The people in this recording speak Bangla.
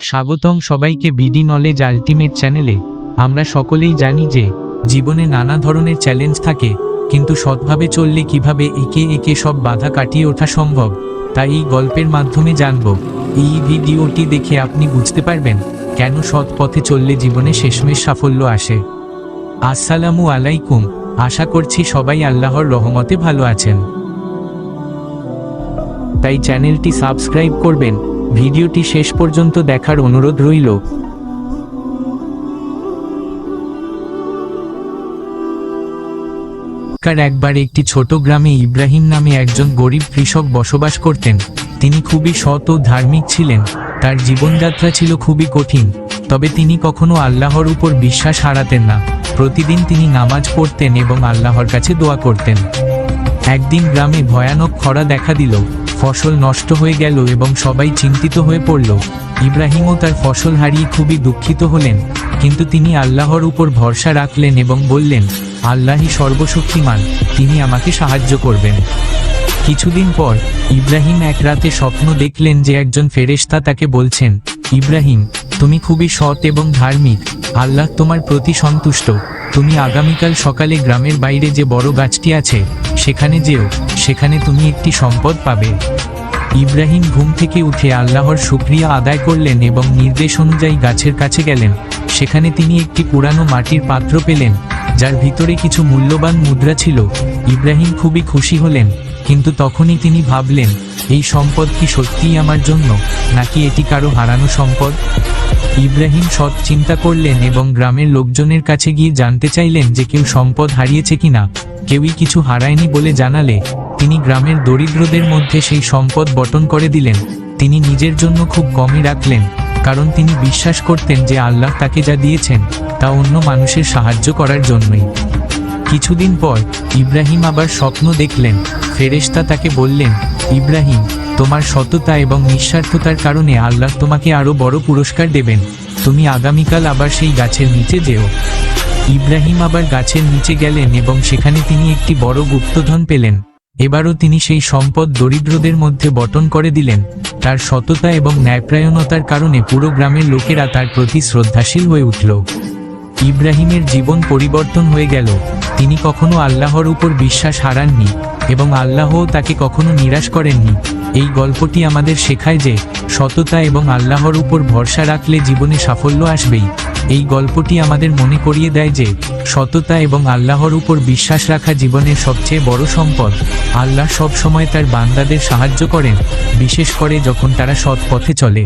স্বাগতম সবাইকে বিডি নলেজ আল্টিমেট চ্যানেলে। আমরা সকলেই জানি যে জীবনে নানা ধরনের চ্যালেঞ্জ থাকে, কিন্তু সৎভাবে চললে কিভাবে একে একে সব বাধা কাটিয়ে ওঠা সম্ভব তাই এই গল্পের মাধ্যমে জানব। এই ভিডিওটি দেখে আপনি বুঝতে পারবেন কেন সৎ পথে চললে জীবনে শেষমেশ সাফল্য আসে। আসসালামু আলাইকুম, আশা করছি সবাই আল্লাহর রহমতে ভালো আছেন। তাই চ্যানেলটি সাবস্ক্রাইব করবেন, ভিডিওটি শেষ পর্যন্ত দেখার অনুরোধ রইল। একবার একটি ছোট গ্রামে ইব্রাহিম নামে একজন গরিব কৃষক বসবাস করতেন। তিনি খুবই সৎ ও ধার্মিক ছিলেন। তার জীবনযাত্রা ছিল খুবই কঠিন, তবে তিনি কখনো আল্লাহর উপর বিশ্বাস হারাতেন না। প্রতিদিন তিনি নামাজ পড়তেন এবং আল্লাহর কাছে দোয়া করতেন। একদিন গ্রামে ভয়ানক খরা দেখা দিল, ফসল নষ্ট হয়ে গেল এবং সবাই চিন্তিত হয়ে পড়ল। ইব্রাহিমও তার ফসল হারিয়ে খুবই দুঃখিত হলেন, কিন্তু তিনি আল্লাহর উপর ভরসা রাখলেন এবং বললেন, আল্লাহই সর্বশক্তিমান, তিনি আমাকে সাহায্য করবেন। কিছুদিন পর ইব্রাহিম এক রাতে স্বপ্ন দেখলেন যে একজন ফেরেশতা তাকে বলছেন, ইব্রাহিম, তুমি খুবই সৎ এবং ধার্মিক, আল্লাহ তোমার প্রতি সন্তুষ্ট। তুমি আগামীকাল সকালে গ্রামের বাইরে যে বড় গাছটি আছে সেখানে যেও, সেখানে তুমি একটি সম্পদ পাবে। ইব্রাহিম ঘুম থেকে উঠে আল্লাহর শুকরিয়া আদায় করলেন এবং নির্দেশ অনুযায়ী গাছের কাছে গেলেন। সেখানে তিনি একটি পুরানো মাটির পাত্র পেলেন, যার ভিতরে কিছু মূল্যবান মুদ্রা ছিল। ইব্রাহিম খুবই খুশি হলেন, কিন্তু তখনই তিনি ভাবলেন, এই সম্পদ কি সত্যিই আমার জন্য, নাকি এটি কারো হারানো সম্পদ? ইব্রাহিম সৎ চিন্তা করলেন এবং গ্রামের লোকজনের কাছে গিয়ে জানতে চাইলেন যে কেউ সম্পদ হারিয়েছে কিনা। কেউই কিছু হারায়নি বলে জানালে তিনি গ্রামের দরিদ্রদের মধ্যে সেই সম্পদ বণ্টন করে দিলেন। তিনি নিজের জন্য খুব কমই রাখলেন, কারণ তিনি বিশ্বাস করতেন যে আল্লাহ তাকে যা দিয়েছেন তা অন্য মানুষের সাহায্য করার জন্যই। কিছুদিন পর ইব্রাহিম আবার স্বপ্ন দেখলেন। ফেরেশতা তাকে বললেন, ইব্রাহিম, তোমার সততা এবং নিঃস্বার্থতার কারণে আল্লাহ তোমাকে আরও বড় পুরস্কার দেবেন। তুমি আগামীকাল আবার সেই গাছের নিচে যেও। ইব্রাহিম আবার গাছের নিচে গেলেন এবং সেখানে তিনি একটি বড় গুপ্তধন পেলেন। এবারও তিনি সেই সম্পদ দরিদ্রদের মধ্যে বণ্টন করে দিলেন। তার সততা এবং ন্যায়পরায়ণতার কারণে পুরো গ্রামের লোকেরা তার প্রতি শ্রদ্ধাশীল হয়ে উঠল। ইব্রাহিমের জীবন পরিবর্তন হয়ে গেল। তিনি কখনো আল্লাহর উপর বিশ্বাস হারাননি এবং আল্লাহও তাকে কখনো নিরাশ করেননি। এই গল্পটি আমাদের শেখায় যে সততা এবং আল্লাহর উপর ভরসা রাখলে জীবনে সাফল্য আসবেই। এই গল্পটি আমাদের মনে করিয়ে দেয় যে সততা এবং আল্লাহর উপর বিশ্বাস রাখা জীবনের সবচেয়ে বড় সম্পদ। আল্লাহ সব সময় তার বান্দাদের সাহায্য করেন, বিশেষ করে যখন তারা সৎ পথে চলে।